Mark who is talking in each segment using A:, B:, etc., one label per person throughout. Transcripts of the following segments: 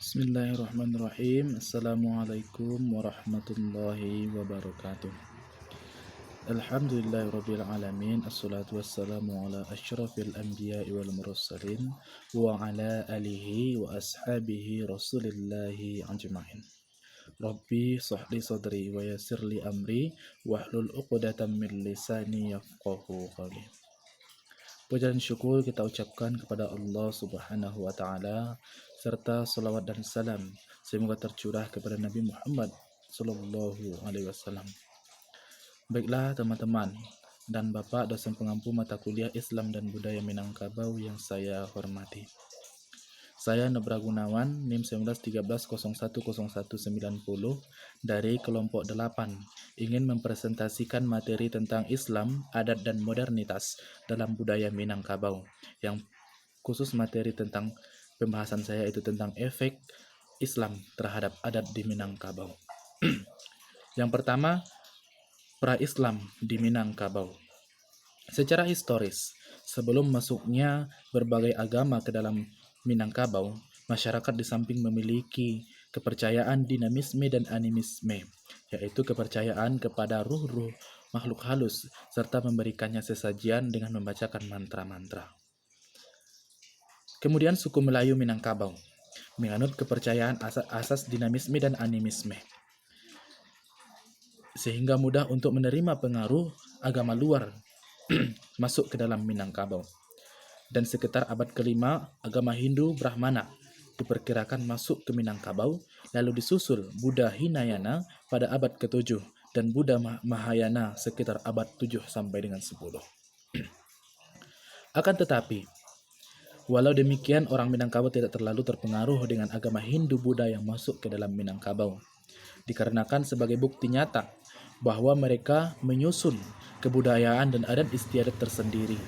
A: Bismillahirrahmanirrahim. Assalamualaikum warahmatullahi wabarakatuh. Alhamdulillahirabbil alamin. Assalatu wassalamu ala asyrafil anbiya'i wal mursalin wa ala alihi wa ashabihi rasulillahi ajma'in. Rabbi sahli sadri wa yassirli amri wahlul 'uqdatam min lisani yafqahu qawli. Puja dan syukur kita ucapkan kepada Allah Subhanahu wa taala serta salawat dan salam semoga tercurah kepada Nabi Muhammad sallallahu alaihi wasallam. Baiklah teman-teman dan Bapak dosen pengampu mata kuliah Islam dan Budaya Minangkabau yang saya hormati. Saya Nobra Gunawan, NIM 1913010190 dari kelompok 8, ingin mempresentasikan materi tentang Islam, adat dan modernitas dalam budaya Minangkabau. Yang khusus materi tentang pembahasan saya itu tentang efek Islam terhadap adat di Minangkabau. Yang pertama, pra-Islam di Minangkabau. Secara historis, sebelum masuknya berbagai agama ke dalam Minangkabau, masyarakat di samping memiliki kepercayaan dinamisme dan animisme, yaitu kepercayaan kepada ruh-ruh makhluk halus serta memberikannya sesajian dengan membacakan mantra-mantra. Kemudian suku Melayu Minangkabau menganut kepercayaan asas dinamisme dan animisme, sehingga mudah untuk menerima pengaruh agama luar masuk ke dalam Minangkabau. Dan sekitar abad kelima, agama Hindu Brahmana diperkirakan masuk ke Minangkabau, lalu disusul Buddha Hinayana pada abad ke-7 dan Buddha Mahayana sekitar abad 7 sampai dengan 10. Akan tetapi, walau demikian orang Minangkabau tidak terlalu terpengaruh dengan agama Hindu Buddha yang masuk ke dalam Minangkabau, dikarenakan sebagai bukti nyata bahwa mereka menyusun kebudayaan dan adat istiadat tersendiri,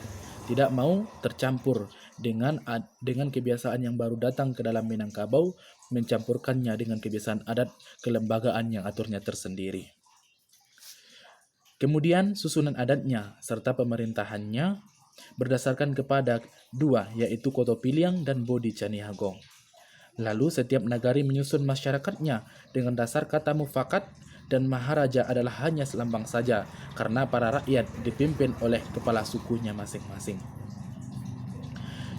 A: tidak mau tercampur dengan kebiasaan yang baru datang ke dalam Minangkabau, mencampurkannya dengan kebiasaan adat kelembagaan yang aturnya tersendiri. Kemudian susunan adatnya serta pemerintahannya berdasarkan kepada dua, yaitu Koto Piliang dan Bodi Caniago. Lalu setiap nagari menyusun masyarakatnya dengan dasar kata mufakat, dan maharaja adalah hanya selambang saja karena para rakyat dipimpin oleh kepala sukunya masing-masing.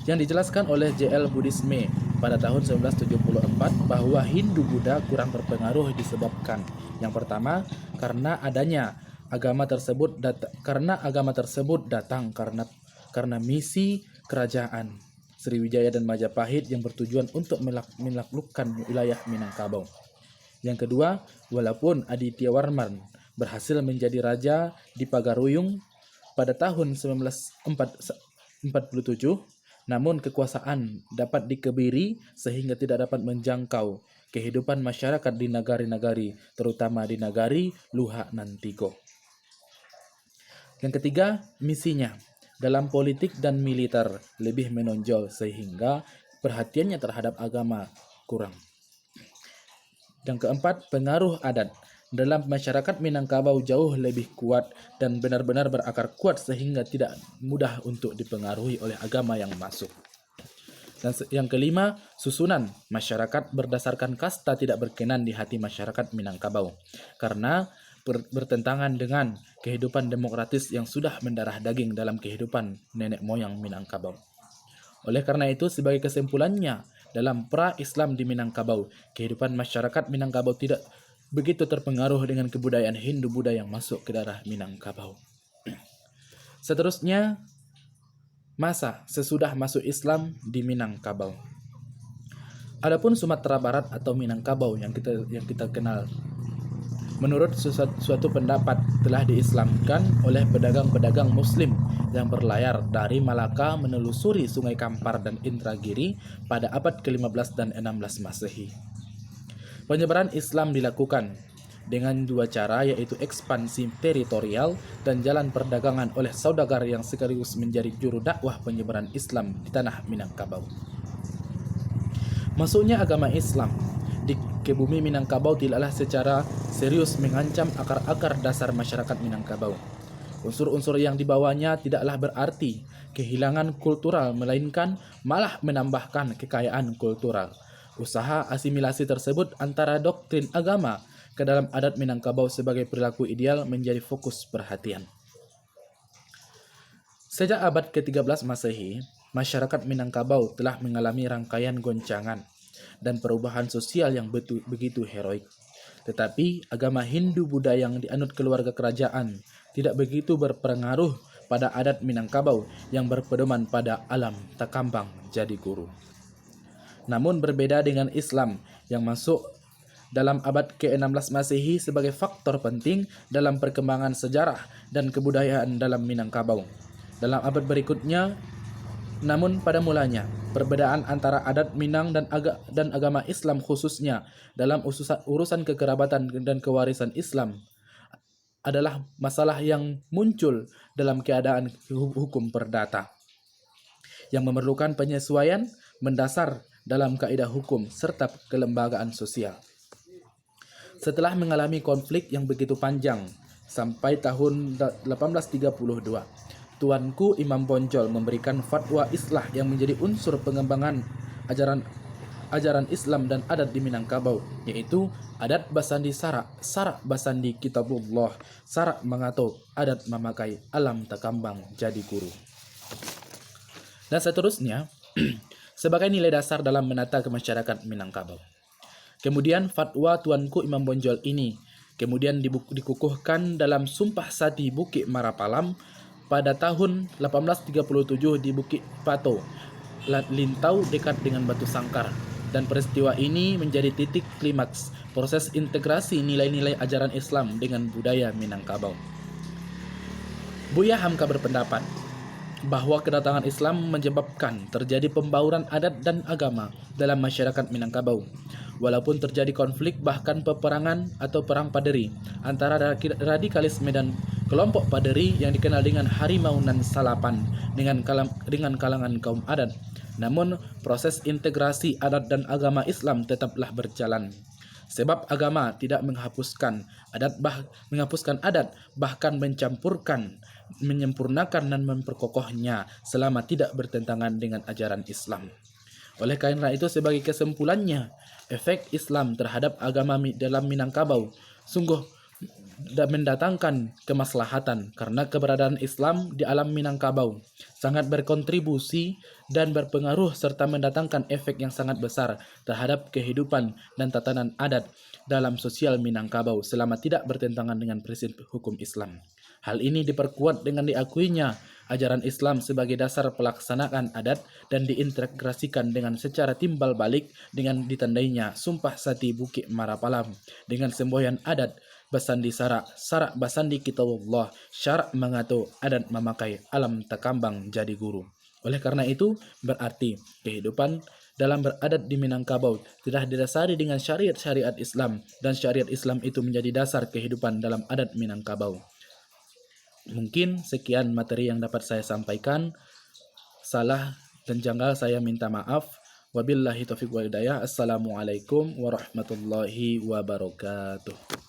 A: Yang dijelaskan oleh J.L. Buddhisme pada tahun 1974 bahwa Hindu Buddha kurang berpengaruh disebabkan yang pertama karena agama tersebut datang karena misi kerajaan Sriwijaya dan Majapahit yang bertujuan untuk menaklukkan wilayah Minangkabau. Yang kedua, walaupun Aditya Warman berhasil menjadi raja di Pagaruyung pada tahun 1947, namun kekuasaan dapat dikebiri sehingga tidak dapat menjangkau kehidupan masyarakat di nagari-nagari, terutama di nagari Luha Nantigo. Yang ketiga, misinya dalam politik dan militer lebih menonjol sehingga perhatiannya terhadap agama kurang. Yang keempat, pengaruh adat dalam masyarakat Minangkabau jauh lebih kuat dan benar-benar berakar kuat sehingga tidak mudah untuk dipengaruhi oleh agama yang masuk. Dan yang kelima, susunan masyarakat berdasarkan kasta tidak berkenan di hati masyarakat Minangkabau karena bertentangan dengan kehidupan demokratis yang sudah mendarah daging dalam kehidupan nenek moyang Minangkabau. Oleh karena itu, sebagai kesimpulannya, dalam pra-Islam di Minangkabau, kehidupan masyarakat Minangkabau tidak begitu terpengaruh dengan kebudayaan Hindu Buddha yang masuk ke daerah Minangkabau. Seterusnya, masa sesudah masuk Islam di Minangkabau. Adapun Sumatera Barat atau Minangkabau yang kita kenal, menurut suatu pendapat telah diislamkan oleh pedagang-pedagang Muslim yang berlayar dari Malaka menelusuri Sungai Kampar dan Indragiri pada abad ke-15 dan 16 Masehi. Penyebaran Islam dilakukan dengan dua cara, yaitu ekspansi teritorial dan jalan perdagangan oleh saudagar yang sekaligus menjadi juru dakwah penyebaran Islam di tanah Minangkabau. Masuknya agama Islam ke bumi Minangkabau tidaklah secara serius mengancam akar-akar dasar masyarakat Minangkabau. Unsur-unsur yang dibawanya tidaklah berarti kehilangan kultural, melainkan malah menambahkan kekayaan kultural. Usaha asimilasi tersebut antara doktrin agama ke dalam adat Minangkabau sebagai perilaku ideal menjadi fokus perhatian. Sejak abad ke-13 Masehi, masyarakat Minangkabau telah mengalami rangkaian goncangan dan perubahan sosial yang begitu heroik. Tetapi agama Hindu Buddha yang dianut keluarga kerajaan tidak begitu berpengaruh pada adat Minangkabau yang berpedoman pada alam takambang jadi guru. Namun berbeda dengan Islam yang masuk dalam abad ke-16 Masehi sebagai faktor penting dalam perkembangan sejarah dan kebudayaan dalam Minangkabau. Dalam abad berikutnya, namun pada mulanya, perbedaan antara adat Minang dan agama Islam khususnya dalam urusan kekerabatan dan kewarisan Islam adalah masalah yang muncul dalam keadaan hukum perdata yang memerlukan penyesuaian mendasar dalam kaidah hukum serta kelembagaan sosial. Setelah mengalami konflik yang begitu panjang sampai tahun 1832, Tuanku Imam Bonjol memberikan fatwa islah yang menjadi unsur pengembangan ajaran Islam dan adat di Minangkabau, yaitu adat basandi sarak, sarak basandi kitabullah, sarak mengato, adat memakai, alam takambang jadi guru. Dan seterusnya, sebagai nilai dasar dalam menata masyarakat Minangkabau. Kemudian fatwa Tuanku Imam Bonjol ini kemudian dikukuhkan dalam Sumpah Sati Bukit Marapalam pada tahun 1837 di Bukit Pato, Lintau dekat dengan Batu Sangkar. Dan peristiwa ini menjadi titik klimaks proses integrasi nilai-nilai ajaran Islam dengan budaya Minangkabau. Buya Hamka berpendapat bahwa kedatangan Islam menyebabkan terjadi pembauran adat dan agama dalam masyarakat Minangkabau. Walaupun terjadi konflik bahkan peperangan atau perang paderi antara radikalisme dan kelompok paderi yang dikenal dengan Harimau nan Salapan dengan kalangan kaum adat, namun proses integrasi adat dan agama Islam tetaplah berjalan. Sebab agama tidak menghapuskan adat, bahkan menyempurnakan dan memperkokohnya selama tidak bertentangan dengan ajaran Islam. Oleh karena itu, sebagai kesimpulannya, efek Islam terhadap agama dalam Minangkabau sungguh mendatangkan kemaslahatan karena keberadaan Islam di alam Minangkabau sangat berkontribusi dan berpengaruh serta mendatangkan efek yang sangat besar terhadap kehidupan dan tatanan adat dalam sosial Minangkabau selama tidak bertentangan dengan prinsip hukum Islam. Hal ini diperkuat dengan diakuinya ajaran Islam sebagai dasar pelaksanaan adat dan diintegrasikan dengan secara timbal balik dengan ditandainya Sumpah Sati Bukit Marapalam dengan semboyan adat basandi sarak, sarak basandi kitabullah, syarak mengato, adat memakai, alam takambang jadi guru. Oleh karena itu, berarti kehidupan dalam beradat di Minangkabau telah didasari dengan syariat-syariat Islam dan syariat Islam itu menjadi dasar kehidupan dalam adat Minangkabau. Mungkin sekian materi yang dapat saya sampaikan. Salah dan janggal saya minta maaf. Wabillahi taufiq wal hidayah. Assalamualaikum warahmatullahi wabarakatuh.